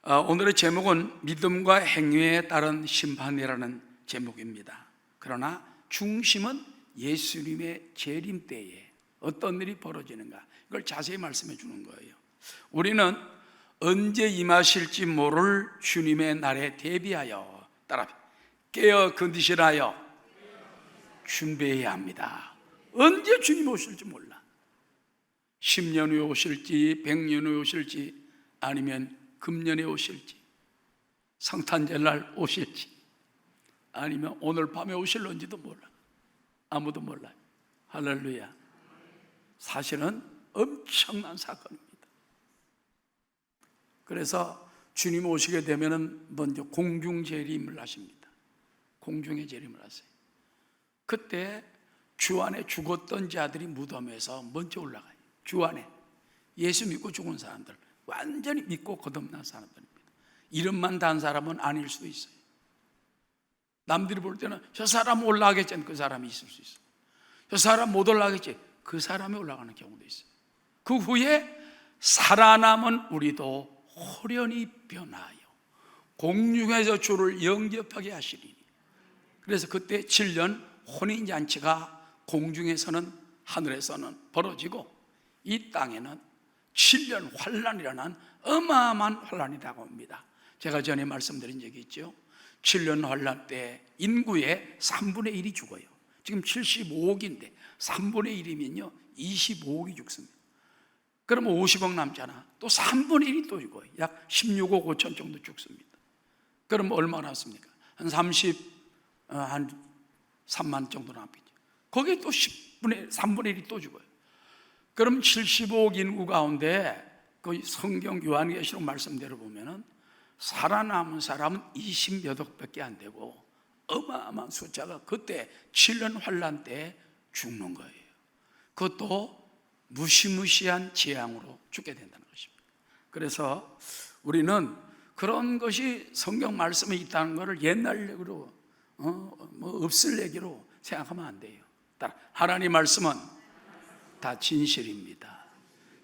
오늘의 제목은 믿음과 행위에 따른 심판이라는 제목입니다. 그러나 중심은 예수님의 재림 때에 어떤 일이 벌어지는가, 이걸 자세히 말씀해 주는 거예요. 우리는 언제 임하실지 모를 주님의 날에 대비하여, 따라 깨어 건디시라여 준비해야 합니다. 언제 주님 오실지 몰라. 10년 후에 오실지 100년 후에 오실지, 아니면 금년에 오실지, 성탄절날 오실지, 아니면 오늘 밤에 오실런지도 몰라. 아무도 몰라요. 할렐루야. 사실은 엄청난 사건입니다. 그래서 주님 오시게 되면 먼저 공중재림을 하십니다. 공중의 재림을 하세요. 그때 주 안에 죽었던 자들이 무덤에서 먼저 올라가요. 주 안에 예수 믿고 죽은 사람들, 완전히 믿고 거듭난 사람들입니다. 이름만 단 사람은 아닐 수도 있어요. 남들이 볼 때는 저 사람 올라가겠지, 그 사람이 있을 수 있어요. 저 사람 못 올라가겠지, 그 사람이 올라가는 경우도 있어요. 그 후에 살아남은 우리도 호련히 변하여 공중에서 주를 영접하게 하시리니, 그래서 그때 7년 혼인잔치가 공중에서는, 하늘에서는 벌어지고, 이 땅에는 7년 환란이라는 어마어마한 환란이 다가옵니다. 제가 전에 말씀드린 적이 있죠. 7년 환란 때 인구의 3분의 1이 죽어요. 지금 75억인데 3분의 1이면요 25억이 죽습니다. 그러면 50억 남잖아. 또 3분의 1이 또 죽어요. 약 16억 5천 정도 죽습니다. 그럼 얼마 남습니까? 한 3만 정도 남겠죠. 거기에 또 3분의 1이 또 죽어요. 그럼 75억 인구 가운데 그 성경 요한계시록 말씀대로 보면은 살아남은 사람은 20몇 억밖에 안 되고, 어마어마한 숫자가 그때 7년 환란 때 죽는 거예요. 그것도 무시무시한 재앙으로 죽게 된다는 것입니다. 그래서 우리는 그런 것이 성경 말씀에 있다는 것을 옛날 얘기로 없을 얘기로 생각하면 안 돼요. 하나님 말씀은 다 진실입니다.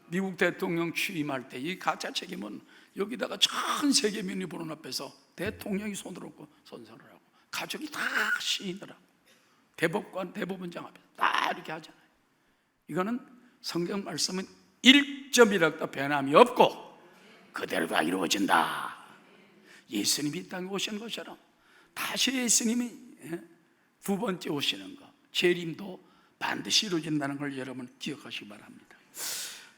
미국 대통령 취임할 때 이 가짜 책임은 여기다가 전 세계민이 보는 앞에서 대통령이 손을 얹고 선서를 하고, 가족이 다 시인을 하고, 대법관, 대법원장 앞에서 다 이렇게 하잖아요. 이거는 성경 말씀은 1점이라도 변함이 없고 그대로 다 이루어진다. 예수님이 이 땅에 오시는 것처럼 다시 예수님이 두 번째 오시는 것, 재림도 반드시 이루어진다는 걸 여러분 기억하시기 바랍니다.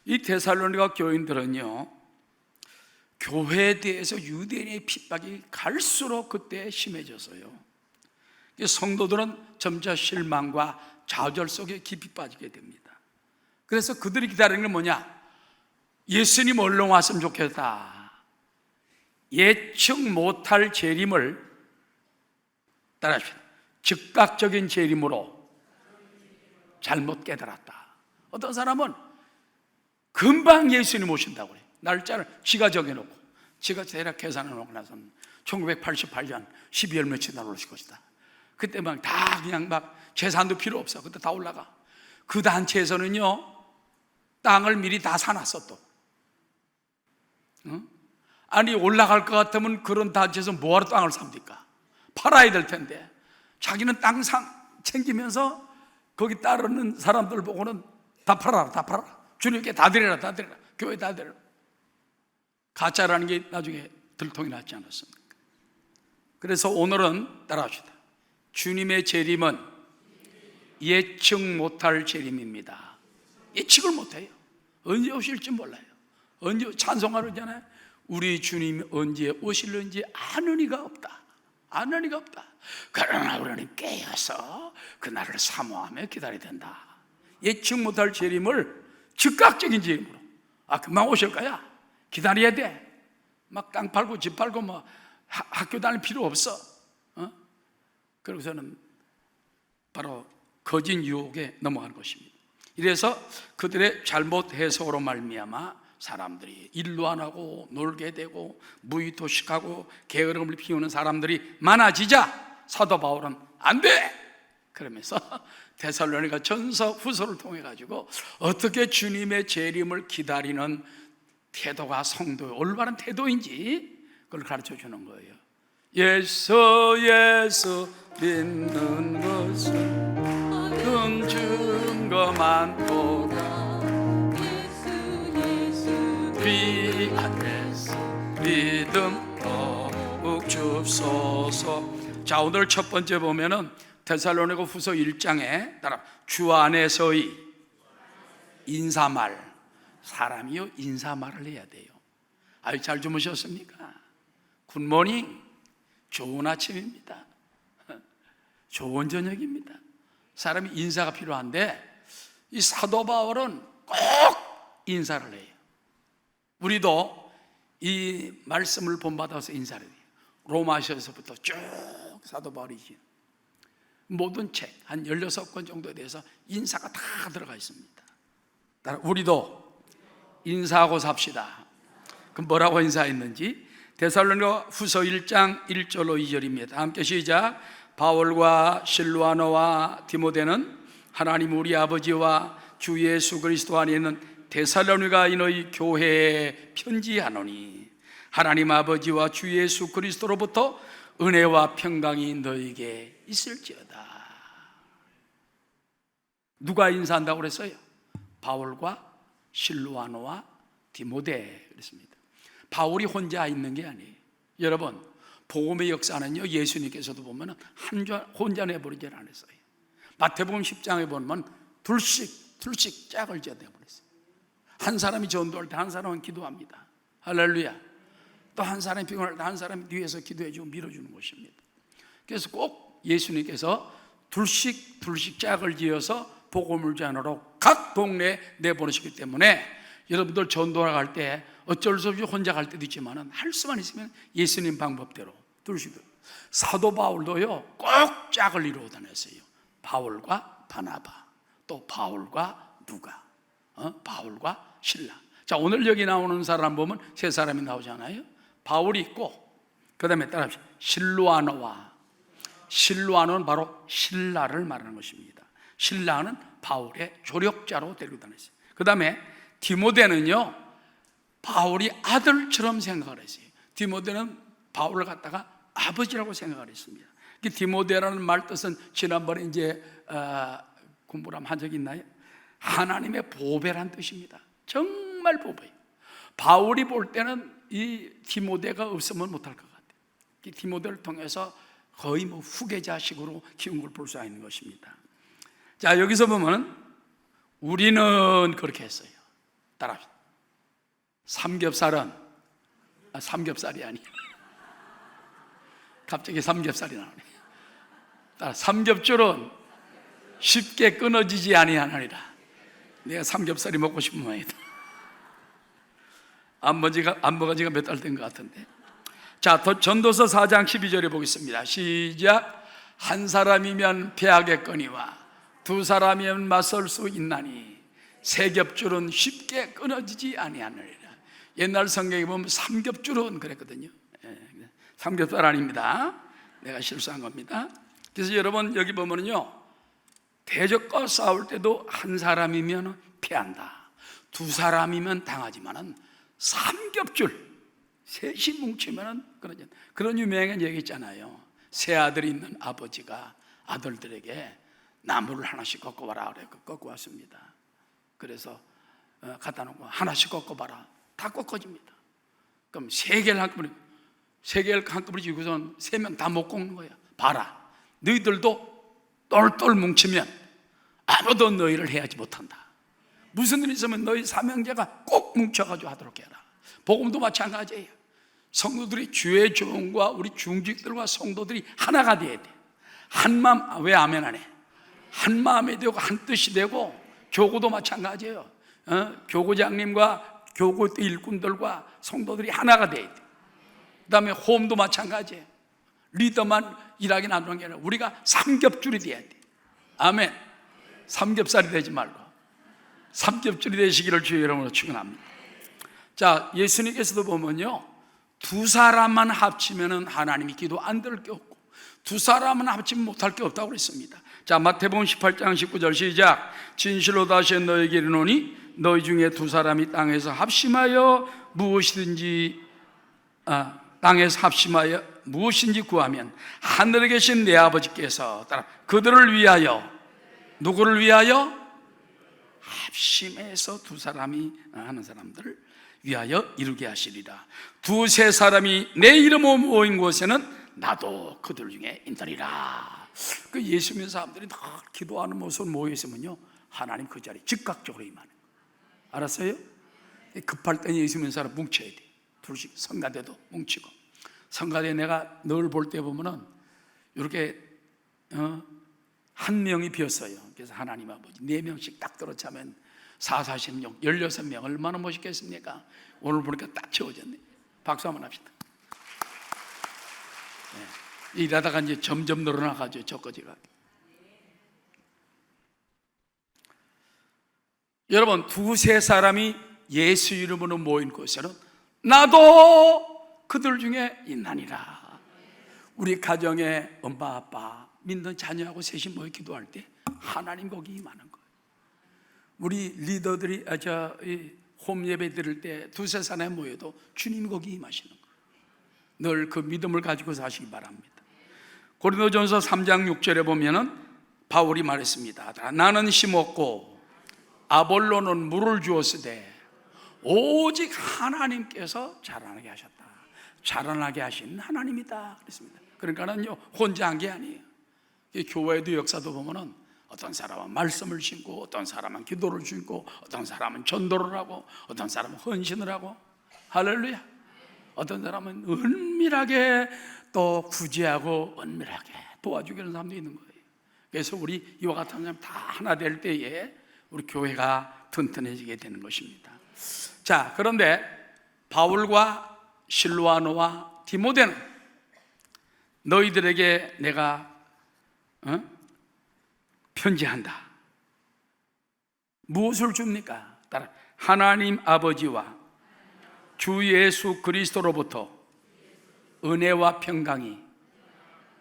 이 데살로니가 교인들은요, 교회에 대해서 유대인의 핍박이 갈수록 그때 심해졌어요. 성도들은 점차 실망과 좌절 속에 깊이 빠지게 됩니다. 그래서 그들이 기다리는 게 뭐냐? 예수님 얼른 왔으면 좋겠다. 예측 못할 재림을, 따라합시다, 즉각적인 재림으로 잘못 깨달았다. 어떤 사람은 금방 예수님 오신다고 그래요. 날짜를 지가 정해놓고, 지가 대략 계산해놓고 나서는 1988년 12월 며칠 날 오실 것이다. 그때 막 다 그냥 막 재산도 필요 없어. 그때 다 올라가. 그 단체에서는요, 땅을 미리 다 사놨어 또. 아니 올라갈 것 같으면 그런 단체에서 뭐하러 땅을 삽니까? 팔아야 될 텐데. 자기는 땅 챙기면서 거기 따르는 사람들 보고는 다 팔아라, 다 팔아라. 주님께 다 드려라, 다 드려라. 교회 다 드려라. 가짜라는 게 나중에 들통이 났지 않았습니까? 그래서 오늘은 따라합시다. 주님의 재림은 예측 못할 재림입니다. 예측을 못해요. 언제 오실지 몰라요. 언제 찬송하잖아요. 우리 주님이 언제 오실는지 아는 이가 없다. 아는 이가 없다. 그러나 우리는 깨어서 그날을 사모하며 기다려야 된다. 예측 못할 재림을 즉각적인 재림으로, 금방 오실 거야, 기다려야 돼. 막 땅 팔고 집 팔고 뭐 학교 다닐 필요 없어. 그러고서는 바로 거짓 유혹에 넘어가는 것입니다. 이래서 그들의 잘못 해석으로 말미암아 사람들이 일도 안 하고 놀게 되고 무의도식하고 게으름을 피우는 사람들이 많아지자 사도 바울은 안 돼! 그러면서 데살로니가 전서 후서를 통해 가지고 어떻게 주님의 재림을 기다리는 태도가 성도의 올바른 태도인지 그걸 가르쳐 주는 거예요. 예수 믿는 것은 큰 증거 많도다. 비 안에서 믿음 더욱 줍소서. 자, 오늘 첫 번째 보면은 데살로니가 후서 1장에 따라 주 안에서의 인사말. 사람이요 인사말을 해야 돼요. 아유, 잘 주무셨습니까? 굿모닝. 좋은 아침입니다. 좋은 저녁입니다. 사람이 인사가 필요한데 이 사도 바울은 꼭 인사를 해요. 우리도 이 말씀을 본받아서 인사를 해요. 로마서에서부터 쭉 사도 바울이 모든 책 한 16권 정도에 대해서 인사가 다 들어가 있습니다. 우리도 인사하고 삽시다. 그럼 뭐라고 인사했는지 데살로니가 후서 1장 1절로 2절입니다. 함께 시작. 바울과 실루아노와 디모데는 하나님 우리 아버지와 주 예수 그리스도 안에 있는 데살로니가인의 교회에 편지하노니 하나님 아버지와 주 예수 그리스도로부터 은혜와 평강이 너에게 있을지어다. 누가 인사한다고 그랬어요? 바울과 실루아노와 디모데 그랬습니다. 바울이 혼자 있는 게 아니에요. 여러분, 복음의 역사는요, 예수님께서도 보면 혼자 내버리지 않았어요. 마태복음 10장에 보면 둘씩 짝을 지어 내버렸어요. 한 사람이 전도할 때 한 사람은 기도합니다. 할렐루야. 또 한 사람이 피곤할 때 한 사람이 뒤에서 기도해주고 밀어주는 것입니다. 그래서 꼭 예수님께서 둘씩 짝을 지어서 복음을 전하러 각 동네에 내보내시기 때문에 여러분들 전도할 때 어쩔 수 없이 혼자 갈 때도 있지만 할 수만 있으면 예수님 방법대로 둘씩. 사도 바울도요 꼭 짝을 이루어 다녔어요. 바울과 바나바, 또 바울과 누가, 바울과 실라. 자, 오늘 여기 나오는 사람 보면 세 사람이 나오잖아요. 바울이 있고 그 다음에 따라합시다. 실루아노는 바로 실라를 말하는 것입니다. 실라는 바울의 조력자로 데리고 다녔어요. 그 다음에 디모데는요 바울이 아들처럼 생각을 했어요. 디모데는 바울을 갖다가 아버지라고 생각을 했습니다. 디모데라는 말 뜻은 지난번에 이제 공부를 한 적이 있나요? 하나님의 보배란 뜻입니다. 정말 보배예요. 바울이 볼 때는 이 디모데가 없으면 못할 것 같아요. 이 디모데를 통해서 거의 뭐 후계자식으로 키운 걸 볼 수 있는 것입니다. 자, 여기서 보면 우리는 그렇게 했어요. 따라합시다. 삼겹살이 아니에요. 갑자기 삼겹살이 나오네. 삼겹줄은 쉽게 끊어지지 아니하느니라. 내가 삼겹살이 먹고 싶은 모양이다. 안 먹은 지가 몇 달 된 것 같은데. 자, 전도서 4장 12절에 보겠습니다. 시작. 한 사람이면 패하겠거니와 두 사람이면 맞설 수 있나니 세 겹줄은 쉽게 끊어지지 아니하느니라. 옛날 성경에 보면 삼겹줄은 그랬거든요. 삼겹살 아닙니다. 내가 실수한 겁니다. 그래서 여러분 여기 보면요, 대적과 싸울 때도 한 사람이면 패한다, 두 사람이면 당하지만은 삼겹줄 셋이 뭉치면은 그런 유명한 얘기 있잖아요. 세 아들이 있는 아버지가 아들들에게 나무를 하나씩 꺾어봐라 그래. 꺾어 왔습니다. 그래서 갖다 놓고 하나씩 꺾어봐라. 다 꺾어집니다. 그럼 세 개를 한꺼번에 쥐고선 세 명 다 못 꺾는 거야. 봐라, 너희들도 똘똘 뭉치면 아무도 너희를 해하지 못한다. 무슨 일이 있으면 너희 삼형제가 꼭 뭉쳐가지고 하도록 해라. 복음도 마찬가지예요. 성도들이 주의 종과 우리 중직들과 성도들이 하나가 돼야 돼. 한마음. 왜 아멘 안 해? 한 마음이 되고 한 뜻이 되고, 교구도 마찬가지예요. 교구장님과 교구 일꾼들과 성도들이 하나가 돼야 돼. 그 다음에 홈도 마찬가지예요. 리더만 일하긴 안 하는 게 아니라 우리가 삼겹줄이 돼야 돼. 아멘. 삼겹살이 되지 말고 삼겹줄이 되시기를 주의 이름으로 축원합니다. 자, 예수님께서도 보면요, 두 사람만 합치면은 하나님이 기도 안 들을 게 없고 두 사람만 합치면 못할 게 없다고 그랬습니다. 자, 마태복음 18장 19절 시작. 진실로 다시 너희에게 이르노니 너희 중에 두 사람이 땅에서 합심하여 무엇이든지 땅에서 합심하여 무엇인지 구하면 하늘에 계신 내 아버지께서 따라 그들을 위하여, 누구를 위하여? 합심해서 두 사람이 하는 사람들을 위하여 이루게 하시리라. 두세 사람이 내 이름으로 모인 곳에는 나도 그들 중에 있느니라. 그 예수 믿는 사람들이 다 기도하는 모습을 모여 있으면요, 하나님 그 자리에 즉각적으로 임하는 거예요. 알았어요? 급할 때는 예수 믿는 사람 뭉쳐야 돼. 둘씩 성가대도 뭉치고. 성가대 내가 늘 볼 때 보면은 이렇게 한 명이 비었어요. 그래서 하나님 아버지 4명씩 딱 들어차면 4, 46, 16명 얼마나 멋있겠습니까? 오늘 보니까 딱 채워졌네. 박수 한번 합시다. 네. 일하다가 이제 점점 늘어나가죠. 저거지가. 여러분, 두세 사람이 예수 이름으로 모인 곳에는 나도 그들 중에 있나니라. 우리 가정에 엄마 아빠 믿는 자녀하고 셋이 모여 기도할 때 하나님 거기 임하는 거예요. 우리 리더들이 홈 예배 드릴 때 두세 사람이 모여도 주님 거기 임하시는 거예요. 늘 그 믿음을 가지고 사시기 바랍니다. 고린도전서 3장 6절에 보면은 바울이 말했습니다. 나는 심었고 아볼로는 물을 주었으되 오직 하나님께서 자라나게 하셨다. 자라나게 하신 하나님이다 그랬습니다. 그러니까는요, 혼자 한 게 아니에요. 이 교회도 역사도 보면은 어떤 사람은 말씀을 신고, 어떤 사람은 기도를 신고, 어떤 사람은 전도를 하고, 어떤 사람은 헌신을 하고, 할렐루야. 어떤 사람은 은밀하게 또 구제하고 은밀하게 도와주기는 사람도 있는 거예요. 그래서 우리 이와 같은 사람 다 하나 될 때에 우리 교회가 튼튼해지게 되는 것입니다. 자, 그런데 바울과 실로아노와 디모데는 너희들에게 내가 편지한다. 무엇을 줍니까? 따라 하나님 아버지와 주 예수 그리스도로부터 은혜와 평강이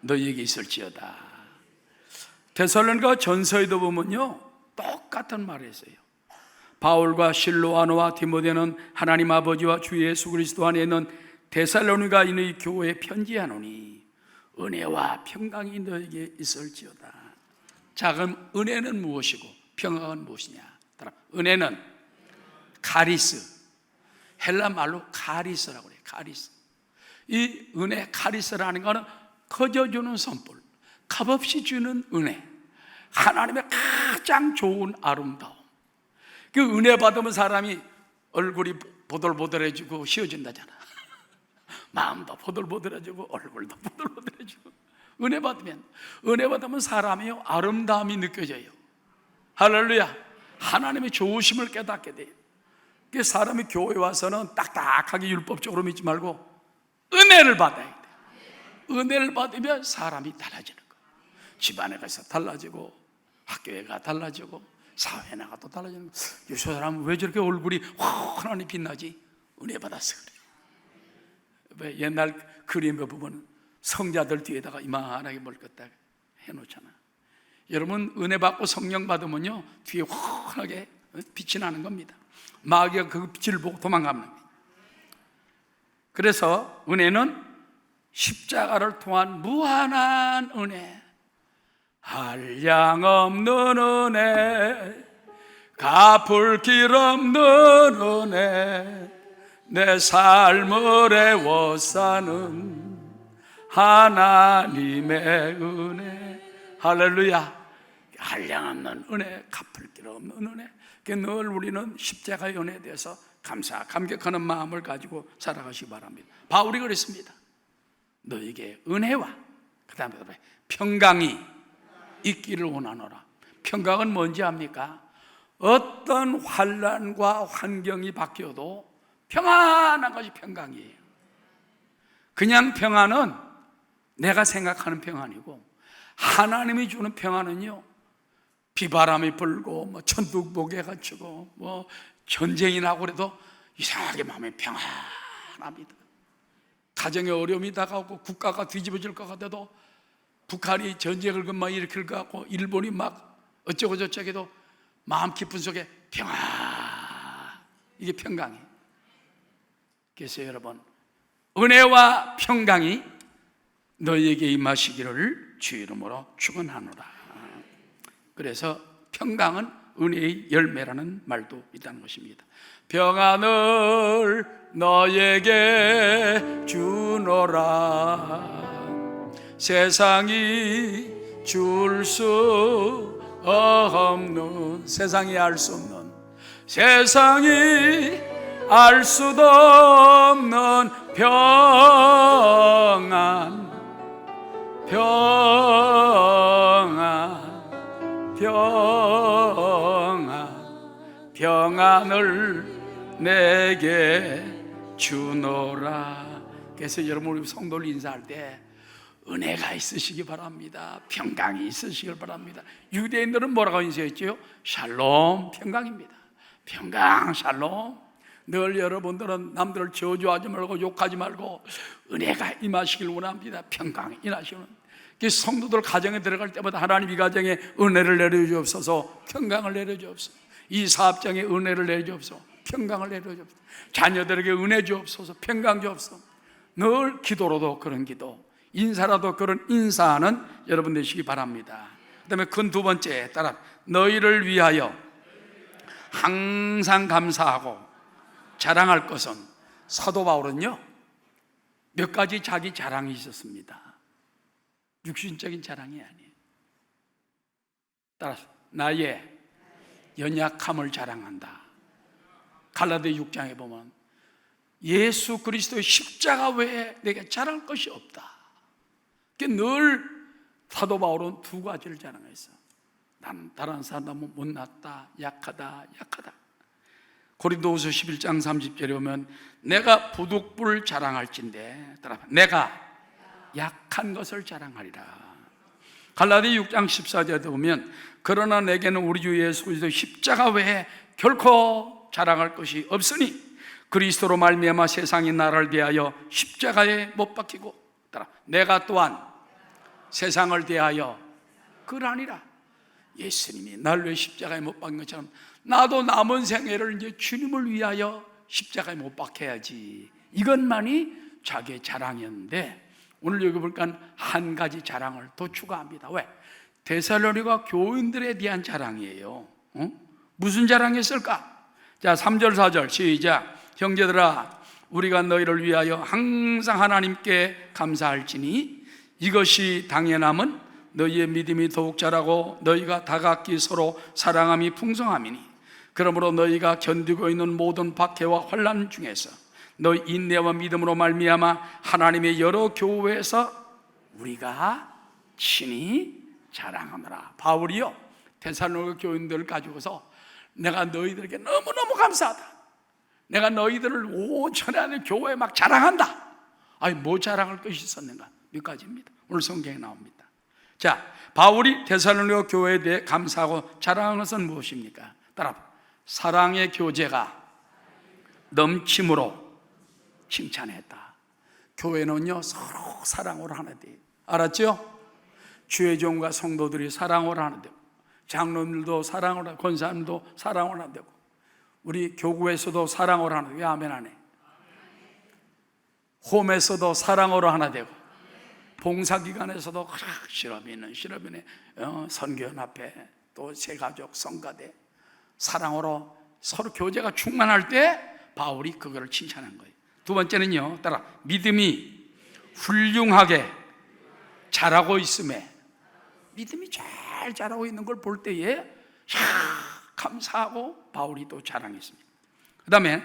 너희에게 있을지어다. 데살로니가 전서에도 보면요, 똑같은 말을 했어요. 바울과 실로아노와 디모데는 하나님 아버지와 주 예수 그리스도 안에 있는 데살로니가 있는 교회에 편지하노니 은혜와 평강이 너에게 있을지어다. 자, 그럼 은혜는 무엇이고 평강은 무엇이냐? 은혜는 카리스, 헬라 말로 카리스라고 그래요. 카리스. 이 은혜, 카리스라는 것은 커져주는 선불, 값없이 주는 은혜, 하나님의 가장 좋은 아름다움. 그 은혜 받으면 사람이 얼굴이 보들보들해지고 쉬어진다잖아. 마음도 보들보들해지고 얼굴도 보들보들해지고. 은혜 받으면 사람이 아름다움이 느껴져요. 할렐루야. 하나님의 좋으심을 깨닫게 돼요. 그 사람이 교회 와서는 딱딱하게 율법적으로 믿지 말고 은혜를 받아야 돼. 은혜를 받으면 사람이 달라지는 거예요. 집안에 가서 달라지고, 학교에 가 달라지고, 사회에 나가도 달라지는 거예요. 이 사람은 왜 저렇게 얼굴이 환하니 빛나지? 은혜 받았어 그래. 왜 옛날 그림에 보면 성자들 뒤에다가 이만하게 뭘 갖다 해놓잖아. 여러분, 은혜 받고 성령 받으면요, 뒤에 환하게 빛이 나는 겁니다. 마귀가 그 빛을 보고 도망갑니다. 그래서 은혜는 십자가를 통한 무한한 은혜, 한량없는 은혜, 갚을 길 없는 은혜, 내 삶을 애워싸는 하나님의 은혜. 할렐루야. 한량없는 은혜, 갚을 길 없는 은혜. 늘 우리는 십자가의 은혜에 대해서 감격하는 마음을 가지고 살아가시기 바랍니다. 바울이 그랬습니다. 너에게 은혜와 그 다음에 평강이 있기를 원하노라. 평강은 뭔지 압니까? 어떤 환난과 환경이 바뀌어도 평안한 것이 평강이에요. 그냥 평안은 내가 생각하는 평안이고, 하나님이 주는 평안은요, 비바람이 불고 뭐 천둥번개 갇히고 뭐 전쟁이 나고 그래도 이상하게 마음이 평안합니다. 가정에 어려움이 다가오고 국가가 뒤집어질 것 같아도, 북한이 전쟁을 금방 일으킬 것 같고 일본이 막 어쩌고 저쩌고 해도 마음 깊은 속에 평안, 이게 평강이에요. 그래서 여러분, 은혜와 평강이 너희에게 임하시기를 주 이름으로 축원하노라. 그래서 평강은 은혜의 열매라는 말도 있다는 것입니다. 평안을 너에게 주노라. 세상이 줄 수 없는, 세상이 알 수 없는, 세상이 알 수도 없는 평안, 평안, 평안, 평안을 내게 주노라. 그래서 여러분, 우리 성도를 인사할 때 은혜가 있으시기 바랍니다. 평강이 있으시길 바랍니다. 유대인들은 뭐라고 인사했죠? 샬롬, 평강입니다. 평강, 샬롬. 늘 여러분들은 남들을 저주하지 말고 욕하지 말고 은혜가 임하시길 원합니다. 평강이 임하시는 성도들 가정에 들어갈 때마다 하나님 이 가정에 은혜를 내려주옵소서, 평강을 내려주옵소서, 이 사업장에 은혜를 내려주옵소서, 평강을 내려주옵소서, 자녀들에게 은혜 주옵소서, 평강 주옵소서. 늘 기도로도 그런 기도, 인사라도 그런 인사하는 여러분 되시기 바랍니다. 그 다음에 큰 두 번째, 따라 너희를 위하여 항상 감사하고 자랑할 것은, 사도 바울은요 몇 가지 자기 자랑이 있었습니다. 육신적인 자랑이 아니에요. 따라서 나의 연약함을 자랑한다. 갈라디아 6장에 보면 예수 그리스도의 십자가 외에 내게 자랑할 것이 없다. 늘 사도 바울은 두 가지를 자랑했어. 난 다른 사람은 못났다, 약하다. 고린도후서 11장 30절에 보면 내가 부득불 자랑할진대, 내가 약한 것을 자랑하리라. 갈라디아 6장 14절에 보면 그러나 내게는 우리 주 예수 그리스도 십자가 외에 결코 자랑할 것이 없으니 그리스도로 말미암아 세상이 나를 대하여 십자가에 못 박히고 내가 또한 세상을 대하여 그러하니라. 예수님이 나를 위해 십자가에 못 박힌 것처럼 나도 남은 생애를 이제 주님을 위하여 십자가에 못 박혀야지. 이것만이 자기의 자랑이었는데 오늘 여기 보니까 한 가지 자랑을 더 추가합니다. 왜? 데살로니가 교인들에 대한 자랑이에요. 무슨 자랑이었을까? 자, 3절 4절 시작. 형제들아, 우리가 너희를 위하여 항상 하나님께 감사할지니 이것이 당연함은 너희의 믿음이 더욱 자라고 너희가 다각기 서로 사랑함이 풍성함이니 그러므로 너희가 견디고 있는 모든 박해와 환난 중에서 너희 인내와 믿음으로 말미암아 하나님의 여러 교회에서 우리가 친히 자랑하노라. 바울이요 데살로니가 교인들을 가지고서 내가 너희들에게 너무너무 감사하다, 내가 너희들을 온전히 하는 교회에 막 자랑한다. 아니 뭐 자랑할 것이 있었는가? 몇 가지입니다. 오늘 성경에 나옵니다. 자, 바울이 데살로니가 교회에 대해 감사하고 자랑하는 것은 무엇입니까? 따라 사랑의 교제가 넘침으로 칭찬했다. 교회는요 서로 사랑으로 하나 돼요. 알았죠? 주의 종과 성도들이 사랑으로 하나 되고, 장로님들도 사랑으로 하고, 권사님도 사랑으로 하나 되고, 우리 교구에서도 사랑으로 하나 되고. 왜 아멘 안 해? 홈에서도 사랑으로 하나 되고, 봉사기관에서도 실업인은 실업인의 선교연합회, 또 새가족, 성가대 사랑으로 서로 교제가 충만할 때 바울이 그거를 칭찬한 거예요. 두 번째는요, 따라 믿음이 훌륭하게 자라고 있음에, 믿음이 잘 자라고 있는 걸 볼 때에 감사하고 바울이 또 자랑했습니다. 그 다음에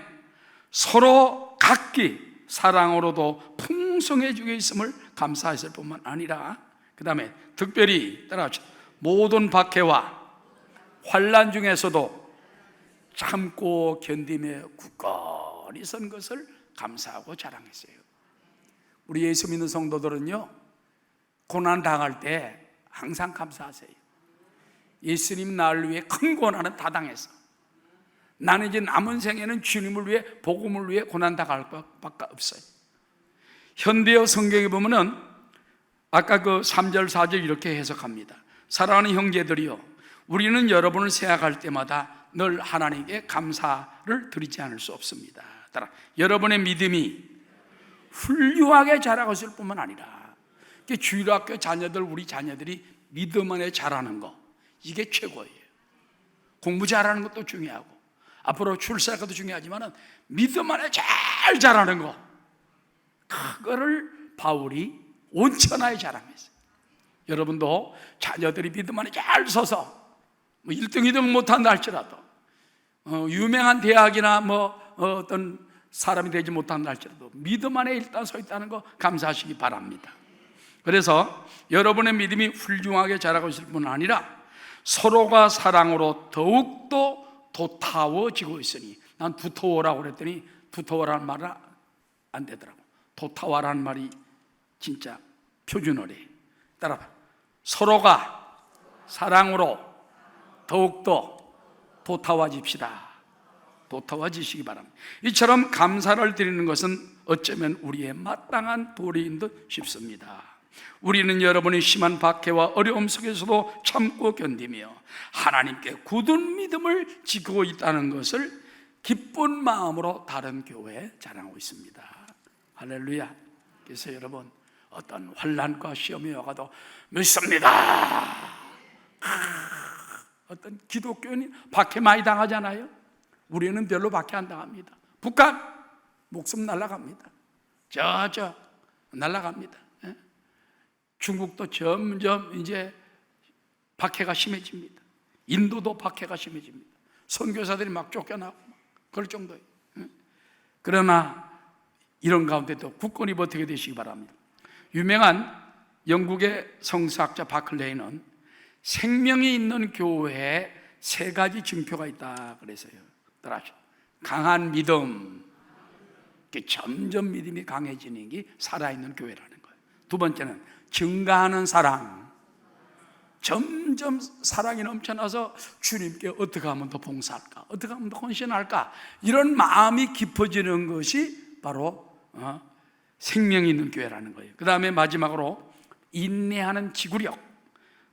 서로 각기 사랑으로도 풍성해지고 있음을 감사했을 뿐만 아니라, 그 다음에 특별히 따라하죠, 모든 박해와 환난 중에서도 참고 견디며 굳건히 선 것을 감사하고 자랑했어요. 우리 예수 믿는 성도들은요 고난 당할 때 항상 감사하세요. 예수님 나를 위해 큰 고난은 다 당했어. 나는 이제 남은 생에는 주님을 위해, 복음을 위해 고난 당할 것밖에 없어요. 현대어 성경에 보면은 아까 그 3절 4절 이렇게 해석합니다. 사랑하는 형제들이여, 우리는 여러분을 생각할 때마다 늘 하나님께 감사를 드리지 않을 수 없습니다. 따라 여러분의 믿음이 훌륭하게 자라고 있을 뿐만 아니라 주일학교 자녀들, 우리 자녀들이 믿음 안에 자라는 거, 이게 최고예요. 공부 잘하는 것도 중요하고 앞으로 출세할 것도 중요하지만 믿음 안에 잘 자라는 거, 그거를 바울이 온천하에 자랑했어요. 여러분도 자녀들이 믿음 안에 잘 서서 1등, 2등 못한다 할지라도 유명한 대학이나 어떤 사람이 되지 못한다 할지라도 믿음 안에 일단 서 있다는 거 감사하시기 바랍니다. 그래서 여러분의 믿음이 훌륭하게 자라고 있을 뿐 아니라 서로가 사랑으로 더욱더 도타워지고 있으니, 난 두터워라고 그랬더니 두터워라는 말은 안 되더라고. 도타워라는 말이 진짜 표준어래. 따라봐. 서로가 사랑으로 더욱더 도타워집시다. 도타워지시기 바랍니다. 이처럼 감사를 드리는 것은 어쩌면 우리의 마땅한 도리인 듯 싶습니다. 우리는 여러분의 심한 박해와 어려움 속에서도 참고 견디며 하나님께 굳은 믿음을 지키고 있다는 것을 기쁜 마음으로 다른 교회에 자랑하고 있습니다. 할렐루야. 그래서 여러분, 어떤 환난과 시험이 와가도 믿습니다. 어떤 기독교인이 박해 많이 당하잖아요. 우리는 별로 박해 안 당합니다. 북한 목숨 날아갑니다. 저 날아갑니다. 중국도 점점 이제 박해가 심해집니다. 인도도 박해가 심해집니다. 선교사들이 막 쫓겨나고 그럴 정도예요. 그러나 이런 가운데도 굳건히 버티게 되시기 바랍니다. 유명한 영국의 성서학자 바클레이는 생명이 있는 교회에 3가지 증표가 있다 그래서요. 따라하시죠. 강한 믿음, 점점 믿음이 강해지는 게 살아있는 교회라는 거예요. 두 번째는 증가하는 사랑, 점점 사랑이 넘쳐나서 주님께 어떻게 하면 더 봉사할까, 어떻게 하면 더 헌신할까, 이런 마음이 깊어지는 것이 바로 생명이 있는 교회라는 거예요. 그 다음에 마지막으로 인내하는 지구력,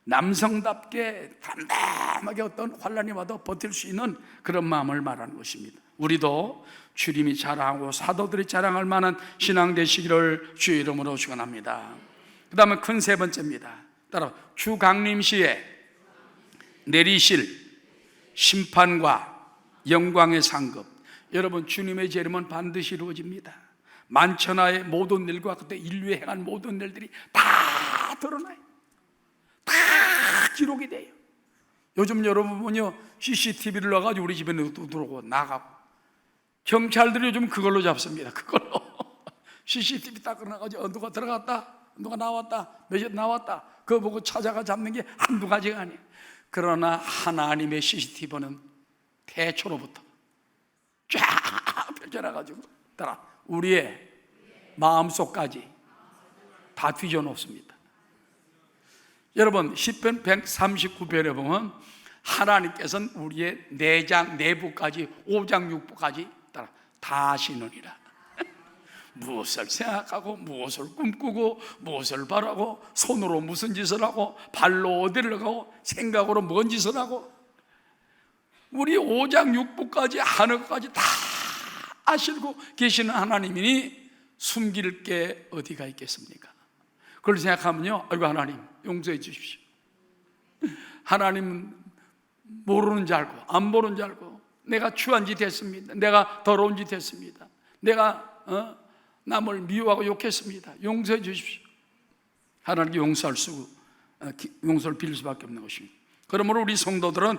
남성답게 담담하게 어떤 환난이 와도 버틸 수 있는 그런 마음을 말하는 것입니다. 우리도 주님이 자랑하고 사도들이 자랑할 만한 신앙 되시기를 주의 이름으로 축원합니다. 그 다음에 큰 3번째입니다. 따라 주 강림시에 내리실 심판과 영광의 상급. 여러분, 주님의 재림은 반드시 이루어집니다. 만천하의 모든 일과 그때 인류에 행한 모든 일들이 다 드러나요. 다 기록이 돼요. 요즘 여러분 보면요, CCTV를 놔가지고 우리 집에 들어오고 나가고, 경찰들이 요즘 그걸로 잡습니다. 그걸로 CCTV 딱 끊어가지고 누가 들어갔다, 누가 나왔다, 몇 시 나왔다, 그거 보고 찾아가 잡는 게 한두 가지가 아니에요. 그러나 하나님의 CCTV는 태초로부터 쫙 펼쳐놔가지고 따라 우리의 마음속까지 다 뒤져놓습니다. 여러분, 시편 139편에 보면 하나님께서는 우리의 내장 내부까지 5장 6부까지 따라 다 아시느니라. 무엇을 생각하고 무엇을 꿈꾸고 무엇을 바라고 손으로 무슨 짓을 하고 발로 어디를 가고 생각으로 뭔 짓을 하고, 우리 5장 6부까지 하늘까지 다 아시고 계시는 하나님이니 숨길 게 어디가 있겠습니까? 그걸 생각하면요, 아이고 하나님 용서해 주십시오. 하나님은 모르는 줄 알고 안 모르는 줄 알고 내가 추한 짓 했습니다. 내가 더러운 짓 했습니다. 내가 남을 미워하고 욕했습니다. 용서해 주십시오. 하나님께 용서를 빌릴 수밖에 없는 것입니다. 그러므로 우리 성도들은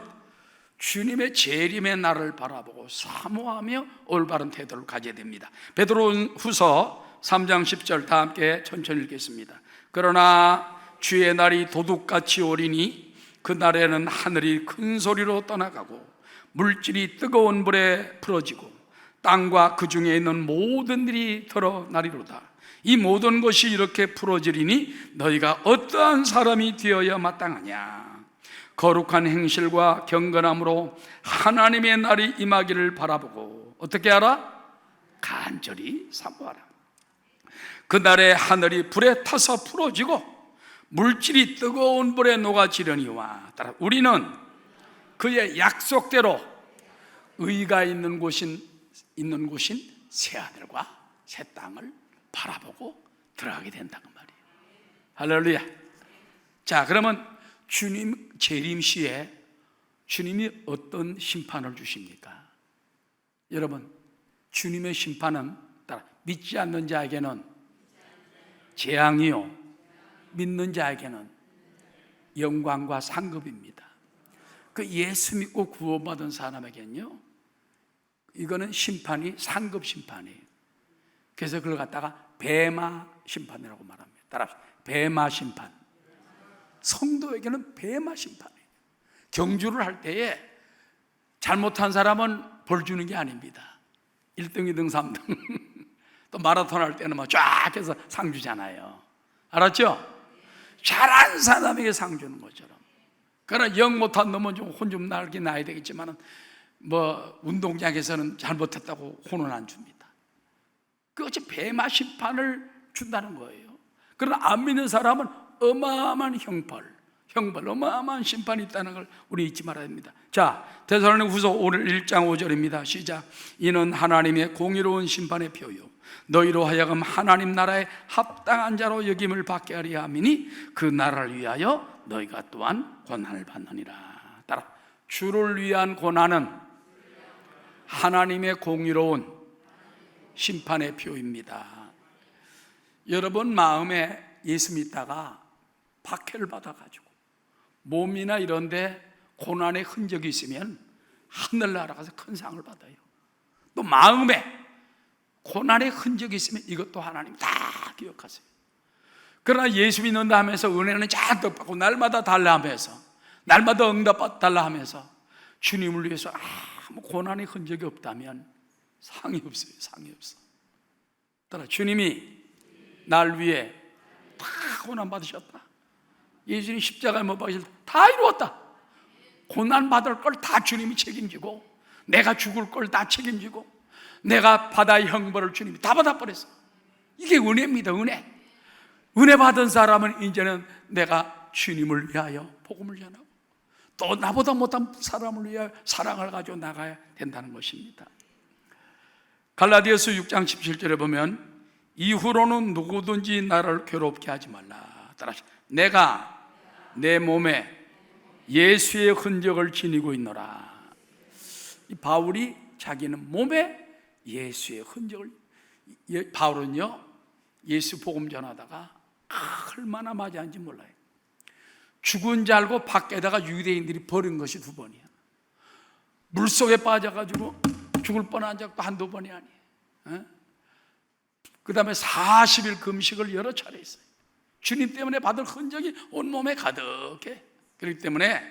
주님의 재림의 날을 바라보고 사모하며 올바른 태도를 가져야 됩니다. 베드로후서 3장 10절 다 함께 천천히 읽겠습니다. 그러나 주의 날이 도둑같이 오리니 그 날에는 하늘이 큰 소리로 떠나가고 물질이 뜨거운 불에 풀어지고 땅과 그 중에 있는 모든 일이 드러나리로다. 이 모든 것이 이렇게 풀어지리니 너희가 어떠한 사람이 되어야 마땅하냐. 거룩한 행실과 경건함으로 하나님의 날이 임하기를 바라보고 어떻게 하라? 간절히 사모하라. 그날에 하늘이 불에 타서 풀어지고 물질이 뜨거운 불에 녹아지려니와 따라 우리는 그의 약속대로 의가 있는 곳인 새 하늘과 새 땅을 바라보고 들어가게 된다는 말이에요. 할렐루야. 자, 그러면 주님 재림 시에 주님이 어떤 심판을 주십니까? 여러분, 주님의 심판은 따라 믿지 않는 자에게는 재앙이요, 믿는 자에게는 영광과 상급입니다. 그 예수 믿고 구원받은 사람에게는요, 이거는 심판이 상급 심판이에요. 그래서 그걸 갖다가 베마 심판이라고 말합니다. 따라합시다. 베마 심판. 성도에게는 베마 심판이에요. 경주를 할 때에 잘못한 사람은 벌 주는 게 아닙니다. 1등, 2등, 3등. 또 마라톤 할 때는 막 쫙 해서 상 주잖아요. 알았죠? 잘한 사람에게 상 주는 것처럼. 그러나 영 못한 놈은 좀 혼 좀 나긴 나야 되겠지만은 뭐 운동장에서는 잘못했다고 혼은 안 줍니다. 그것이 베마 심판을 준다는 거예요. 그러나 안 믿는 사람은 어마어마한 형벌, 어마어마한 심판이 있다는 걸 우리 잊지 말아야 됩니다. 자, 데살로니가후서 1장 5절입니다. 시작. 이는 하나님의 공의로운 심판의 표요 너희로 하여금 하나님 나라에 합당한 자로 여김을 받게 하려 함이니 그 나라를 위하여 너희가 또한 고난을 받느니라. 따라, 주를 위한 고난은 하나님의 공의로운 심판의 표입니다. 여러분 마음에 예수 믿다가 박해를 받아가지고 몸이나 이런데 고난의 흔적이 있으면 하늘 날아가서 큰 상을 받아요. 또 마음에 고난의 흔적이 있으면 이것도 하나님 다 기억하세요. 그러나 예수 믿는다 하면서 은혜는 잔뜩 받고 날마다 달라 하면서 날마다 응답 달라 하면서 주님을 위해서 아무 고난의 흔적이 없다면 상이 없어요. 상이 없어. 따라 주님이 날 위해 다 고난 받으셨다. 예수님 십자가에 못 박으실 때 다 이루었다. 고난 받을 걸 다 주님이 책임지고 내가 죽을 걸 다 책임지고 내가 바다의 형벌을 주님이 다 받아버렸어. 이게 은혜입니다. 은혜 받은 사람은 이제는 내가 주님을 위하여 복음을 전하고 또 나보다 못한 사람을 위하여 사랑을 가지고 나가야 된다는 것입니다. 갈라디아서 6장 17절에 보면 이후로는 누구든지 나를 괴롭게 하지 말라. 따라서 내가 내 몸에 예수의 흔적을 지니고 있노라. 이 바울이 자기는 몸에 예수의 흔적을, 바울은요 예수 복음 전하다가 얼마나 맞이한지 몰라요. 죽은 줄 알고 밖에다가 유대인들이 버린 것이 2번이야. 물속에 빠져가지고 죽을 뻔한 적도 한두 번이 아니에요. 그 다음에 40일 금식을 여러 차례 했어요. 주님 때문에 받을 흔적이 온몸에 가득해. 그렇기 때문에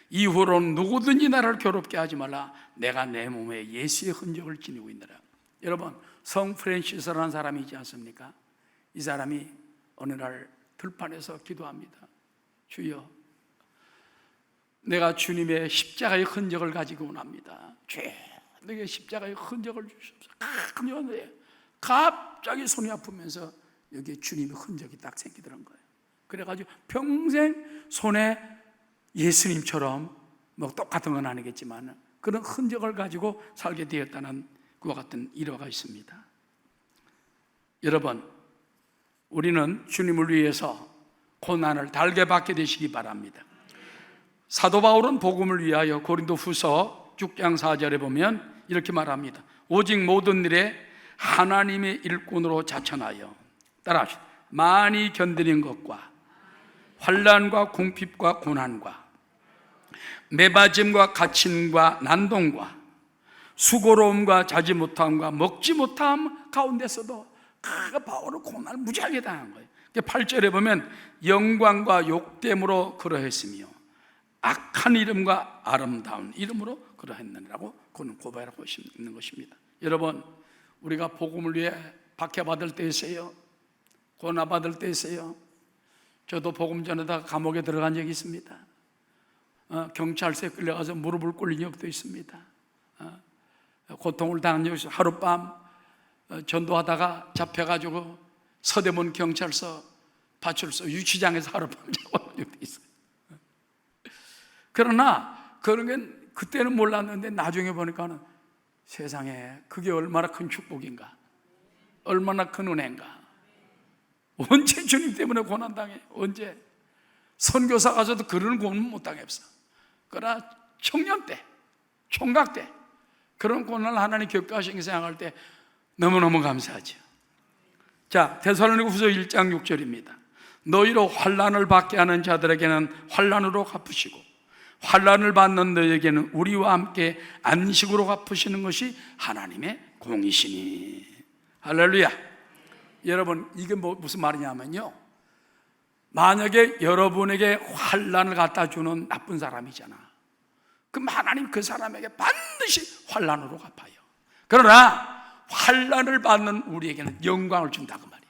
이후로는 누구든지 나를 괴롭게 하지 말라. 내가 내 몸에 예수의 흔적을 지니고 있노라. 여러분, 성 프란시스라는 사람이 있지 않습니까? 이 사람이 어느 날 들판에서 기도합니다. 주여, 내가 주님의 십자가의 흔적을 가지고 원합니다. 주여, 내게 십자가의 흔적을 주시옵소서. 갑자기 손이 아프면서 여기에 주님의 흔적이 딱 생기더란 거예요. 그래가지고 평생 손에 예수님처럼 뭐 똑같은 건 아니겠지만 그런 흔적을 가지고 살게 되었다는 그와 같은 일화가 있습니다. 여러분, 우리는 주님을 위해서 고난을 달게 받게 되시기 바랍니다. 사도 바울은 복음을 위하여 고린도후서 6장 4절에 보면 이렇게 말합니다. 오직 모든 일에 하나님의 일꾼으로 자천하여 따라하시오. 많이 견디는 것과 환난과 궁핍과 고난과 매맞음과 갇힘과 난동과 수고로움과 자지 못함과 먹지 못함 가운데서도 그 바울은 고난을 무지하게 당한 거예요. 8절에 보면 영광과 욕됨으로 그러했으며 악한 이름과 아름다운 이름으로 그러했느니라고 그는 고백하고 있는 것입니다. 여러분, 우리가 복음을 위해 박해받을 때 있어요. 고난받을 때 있어요. 저도 복음 전하다가 감옥에 들어간 적이 있습니다. 경찰서에 끌려가서 무릎을 꿇린 적도 있습니다. 고통을 당한 적이 있어요. 하룻밤 전도하다가 잡혀가지고 서대문 경찰서 파출소 유치장에서 하룻밤 자고 적도 있어요. 그러나 그런 게 그때는 몰랐는데 나중에 보니까는 세상에 그게 얼마나 큰 축복인가, 얼마나 큰 은혜인가. 언제 주님 때문에 고난당해? 언제? 선교사 가서도 그런 고난 못 당했어. 그러나 청년 때, 총각 때 그런 고난을 하나님 겪으신 생각할 때 너무너무 감사하죠. 자, 데살로니가후서 1장 6절입니다. 너희로 환난을 받게 하는 자들에게는 환난으로 갚으시고 환난을 받는 너희에게는 우리와 함께 안식으로 갚으시는 것이 하나님의 공이시니. 할렐루야. 여러분, 이게 무슨 말이냐면요, 만약에 여러분에게 환난을 갖다 주는 나쁜 사람이잖아. 그럼 하나님 그 사람에게 반드시 환난으로 갚아요. 그러나 환난을 받는 우리에게는 영광을 준다 그 말이야.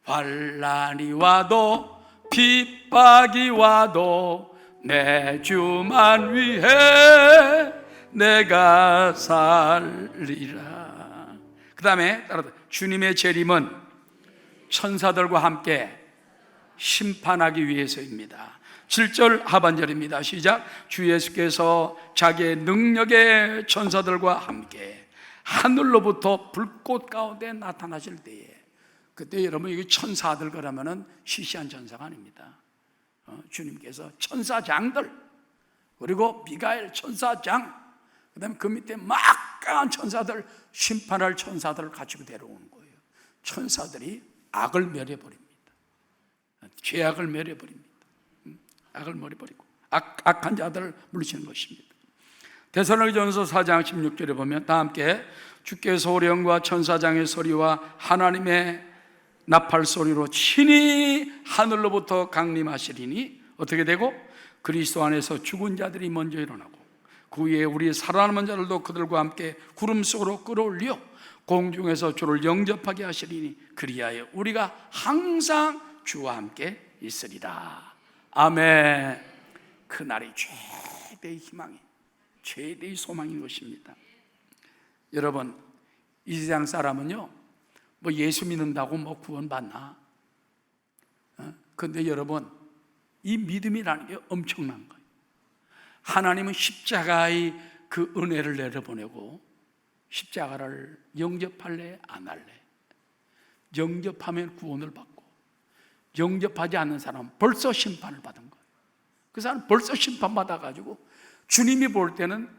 환난이 와도 핍박이 와도 내 주만 위해 내가 살리라. 그 다음에 따라서 주님의 재림은 천사들과 함께 심판하기 위해서입니다. 7절 하반절입니다. 시작. 주 예수께서 자기의 능력의 천사들과 함께 하늘로부터 불꽃 가운데 나타나실 때에, 그때 여러분 이게 천사들 그러면은 시시한 천사가 아닙니다. 주님께서 천사장들, 그리고 미가엘 천사장, 그 다음에 그 밑에 막강한 천사들, 심판할 천사들을 가지고 데려오는 거예요. 천사들이 악을 멸해버립니다. 죄악을 멸해버립니다. 악을 멸해버리고 악한 자들을 물리치는 것입니다. 데살로니가전서 4장 16절에 보면 다 함께 주께 소령과 천사장의 소리와 하나님의 나팔 소리로 친히 하늘로부터 강림하시리니 어떻게 되고 그리스도 안에서 죽은 자들이 먼저 일어나고 그 위에 우리 살아남은 자들도 그들과 함께 구름 속으로 끌어올려 공중에서 주를 영접하게 하시리니 그리하여 우리가 항상 주와 함께 있으리라. 아멘. 그날이 최대의 희망이, 최대의 소망인 것입니다. 여러분, 이 세상 사람은요, 뭐 예수 믿는다고 뭐 구원받나? 그런데 여러분, 이 믿음이라는 게 엄청난 거예요. 하나님은 십자가의 그 은혜를 내려보내고 십자가를 영접할래 안 할래? 영접하면 구원을 받고 영접하지 않는 사람은 벌써 심판을 받은 거예요. 그 사람은 벌써 심판받아가지고 주님이 볼 때는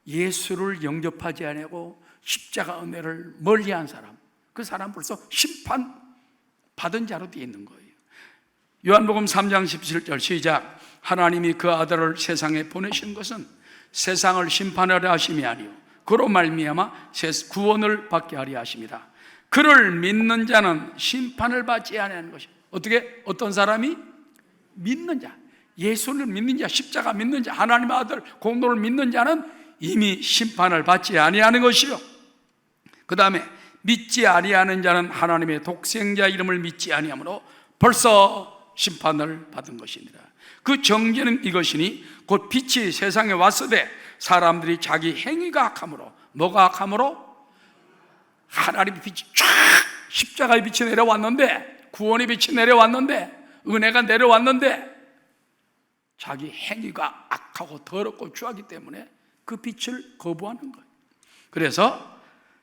예수를 영접하지 않고 십자가 은혜를 멀리한 사람, 그 사람 벌써 심판 받은 자로 되어 있는 거예요. 요한복음 3장 17절 시작. 하나님이 그 아들을 세상에 보내신 것은 세상을 심판하려 하심이 아니요 그로 말미암아 구원을 받게 하려 하심이라. 그를 믿는 자는 심판을 받지 아니하는 것이요. 어떻게? 어떤 사람이? 믿는 자, 예수를 믿는 자, 십자가 믿는 자, 하나님의 아들 공로를 믿는 자는 이미 심판을 받지 아니하는 것이요. 그 다음에 믿지 아니하는 자는 하나님의 독생자 이름을 믿지 아니하므로 벌써 심판을 받은 것이니라. 그 정죄는 이것이니 곧 빛이 세상에 왔으되 사람들이 자기 행위가 악함으로, 뭐가 악함으로? 하나님의 빛이 쫙 십자가의 빛이 내려왔는데, 구원의 빛이 내려왔는데, 은혜가 내려왔는데 자기 행위가 악하고 더럽고 추하기 때문에 그 빛을 거부하는 거예요. 그래서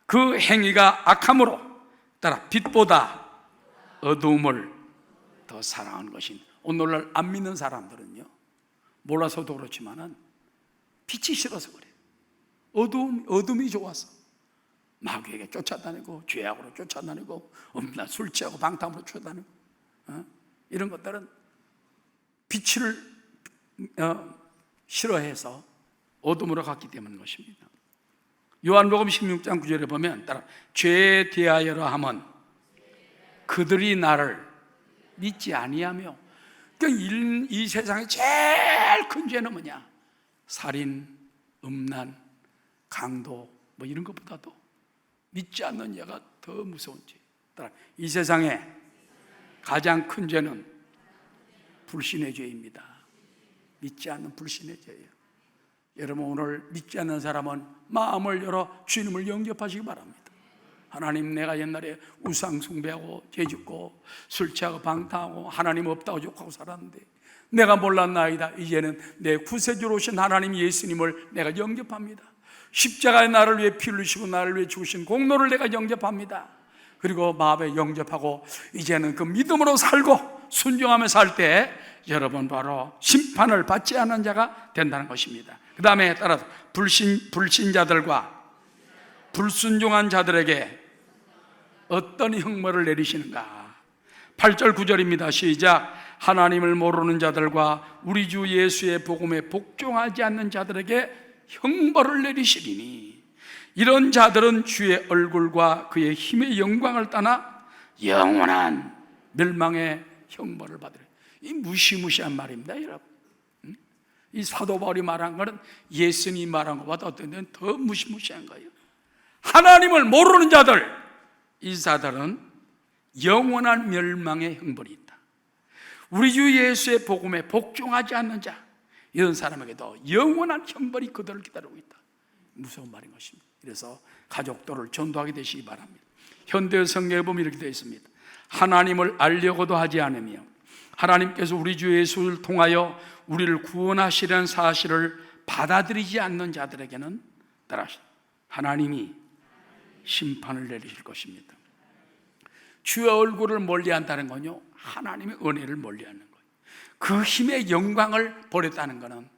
그 행위가 악함으로 따라 빛보다 어두움을 더 사랑하는 것입니다. 오늘날 안 믿는 사람들은요, 몰라서도 그렇지만은 빛이 싫어서 그래요. 어둠이 좋아서 마귀에게 쫓아다니고 죄악으로 쫓아다니고 엄나 술 취하고 방탕으로 쫓아다니고 이런 것들은 빛을 싫어해서 어둠으로 갔기 때문인 것입니다. 요한복음 16장 9절에 보면 따라 죄에 대하여라 하면 그들이 나를 믿지 아니하며, 그러니까 이 세상에 제일 큰 죄는 뭐냐? 살인, 음란, 강도 뭐 이런 것보다도 믿지 않는 죄가 더 무서운 죄. 따라 이 세상에 가장 큰 죄는 불신의 죄입니다. 믿지 않는 불신의 죄예요. 여러분, 오늘 믿지 않는 사람은 마음을 열어 주님을 영접하시기 바랍니다. 하나님, 내가 옛날에 우상 숭배하고 죄짓고 술 취하고 방탕하고 하나님 없다고 욕하고 살았는데 내가 몰랐나이다. 이제는 내 구세주로 오신 하나님 예수님을 내가 영접합니다. 십자가의 나를 위해 피 흘리시고 나를 위해 죽으신 공로를 내가 영접합니다. 그리고 마음에 영접하고 이제는 그 믿음으로 살고 순종하며 살 때 여러분 바로 심판을 받지 않는 자가 된다는 것입니다. 그 다음에 따라서 불신자들과 불순종한 자들에게 어떤 형벌을 내리시는가? 8절 9절입니다. 시작. 하나님을 모르는 자들과 우리 주 예수의 복음에 복종하지 않는 자들에게 형벌을 내리시리니 이런 자들은 주의 얼굴과 그의 힘의 영광을 떠나 영원한 멸망의 형벌을 받으리라. 이 무시무시한 말입니다, 여러분. 이 사도 바울이 말한 것은 예수님이 말한 것보다 어떤 데는 더 무시무시한 거예요. 하나님을 모르는 자들, 이 자들은 영원한 멸망의 형벌이 있다. 우리 주 예수의 복음에 복종하지 않는 자, 이런 사람에게도 영원한 형벌이 그들을 기다리고 있다. 무서운 말인 것입니다. 그래서 가족들을 전도하게 되시기 바랍니다. 현대 성경에 보면 이렇게 되어 있습니다. 하나님을 알려고도 하지 않으며 하나님께서 우리 주 예수를 통하여 우리를 구원하시려는 사실을 받아들이지 않는 자들에게는 따라 하나님이 심판을 내리실 것입니다. 주의 얼굴을 멀리한다는 건요, 하나님의 은혜를 멀리하는 거예요. 그 힘의 영광을 버렸다는 것은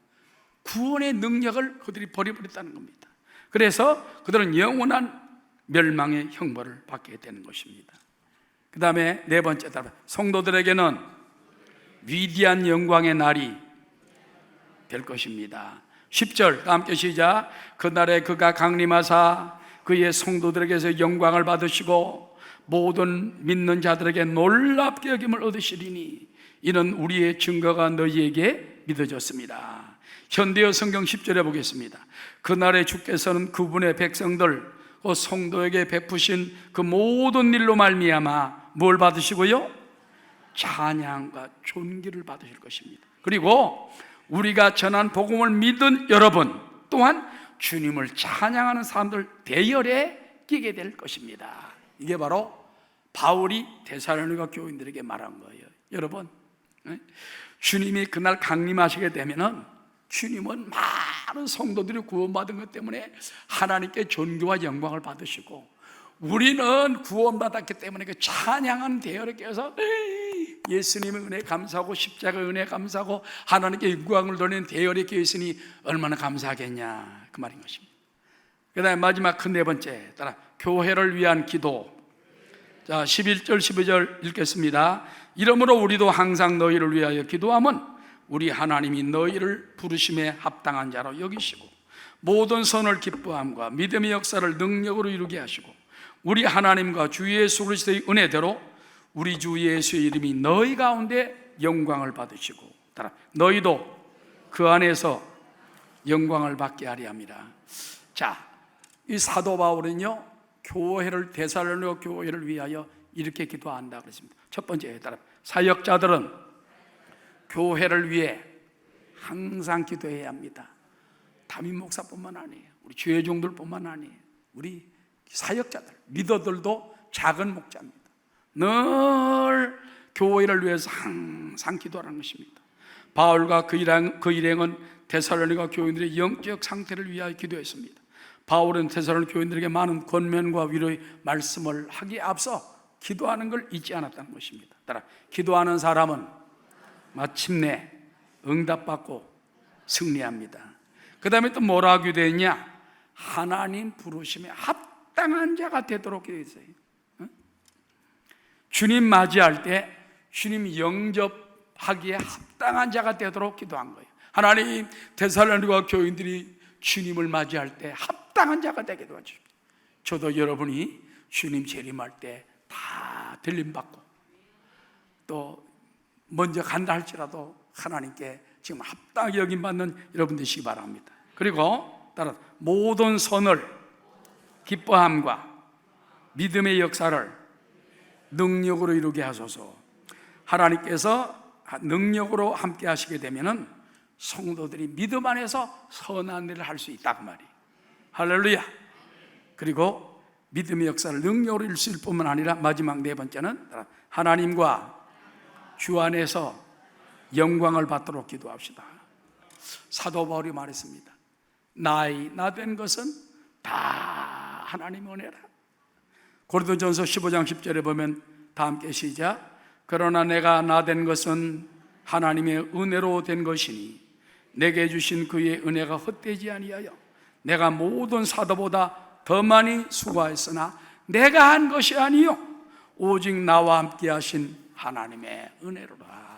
구원의 능력을 그들이 버려버렸다는 겁니다. 그래서 그들은 영원한 멸망의 형벌을 받게 되는 것입니다. 그 다음에 네 번째, 성도들에게는 위대한 영광의 날이 될 것입니다. 10절 다 함께 시작. 그날에 그가 강림하사 그의 성도들에게서 영광을 받으시고 모든 믿는 자들에게 놀랍게 여김을 얻으시리니 이는 우리의 증거가 너희에게 믿어졌습니다. 현대어 성경 10절에 보겠습니다. 그날에 주께서는 그분의 백성들 그 성도에게 베푸신 그 모든 일로 말미암아 뭘 받으시고요? 찬양과 존귀를 받으실 것입니다. 그리고 우리가 전한 복음을 믿은 여러분 또한 주님을 찬양하는 사람들 대열에 끼게 될 것입니다. 이게 바로 바울이 데살로니가 교인들에게 말한 거예요. 여러분, 주님이 그날 강림하시게 되면은 주님은 많은 성도들이 구원받은 것 때문에 하나님께 존귀와 영광을 받으시고 우리는 구원받았기 때문에 그 찬양하는 대열에 껴서 예수님의 은혜 감사하고 십자가의 은혜 감사하고 하나님께 영광을 돌리는 대열에 껴 있으니 얼마나 감사하겠냐 그 말인 것입니다. 그 다음에 마지막 큰 네 번째 따라 교회를 위한 기도. 자, 11절 12절 읽겠습니다. 이러므로 우리도 항상 너희를 위하여 기도함은 우리 하나님이 너희를 부르심에 합당한 자로 여기시고 모든 선을 기뻐함과 믿음의 역사를 능력으로 이루게 하시고 우리 하나님과 주 예수 그리스도의 은혜대로 우리 주 예수의 이름이 너희 가운데 영광을 받으시고 따라 너희도 그 안에서 영광을 받게 하리 함이라. 자, 이 사도 바울은요 교회를 데살로니가 교회를 위하여 이렇게 기도한다 그랬습니다. 첫 번째 따라 사역자들은 교회를 위해 항상 기도해야 합니다. 담임 목사뿐만 아니에요. 우리 주회종들뿐만 아니에요. 우리 사역자들, 리더들도 작은 목자입니다. 늘 교회를 위해서 항상 기도하는 것입니다. 바울과 그 일행은 데살로니가 교인들의 영적 상태를 위하여 기도했습니다. 바울은 데살로니가 교인들에게 많은 권면과 위로의 말씀을 하기에 앞서 기도하는 걸 잊지 않았다는 것입니다. 따라 기도하는 사람은 마침내 응답받고 승리합니다. 그 다음에 또 뭐라고 기도했냐? 하나님 부르심에 합당한 자가 되도록 기도했어요. 주님 맞이할 때 주님 영접하기에 합당한 자가 되도록 기도한 거예요. 하나님 데살로니가 교인들이 주님을 맞이할 때 합당한 자가 되게 도와주십시오. 저도 여러분이 주님 재림할 때 다 들림받고 또 먼저 간다 할지라도 하나님께 지금 합당하게 여김받는 여러분 되시기 바랍니다. 그리고 따라 모든 선을 기뻐함과 믿음의 역사를 능력으로 이루게 하소서. 하나님께서 능력으로 함께 하시게 되면은 성도들이 믿음 안에서 선한 일을 할 수 있다 그 말이에요. 할렐루야. 그리고 믿음의 역사를 능력으로 이룰 수 있을 뿐만 아니라 마지막 네 번째는 하나님과 주 안에서 영광을 받도록 기도합시다. 사도 바울이 말했습니다. 나 된 것은 다 하나님의 은혜라. 고린도전서 15장 10절에 보면 다 함께 시작. 그러나 내가 나 된 것은 하나님의 은혜로 된 것이니 내게 주신 그의 은혜가 헛되지 아니하여 내가 모든 사도보다 더 많이 수고하였으나 내가 한 것이 아니요 오직 나와 함께 하신 하나님의 은혜로라.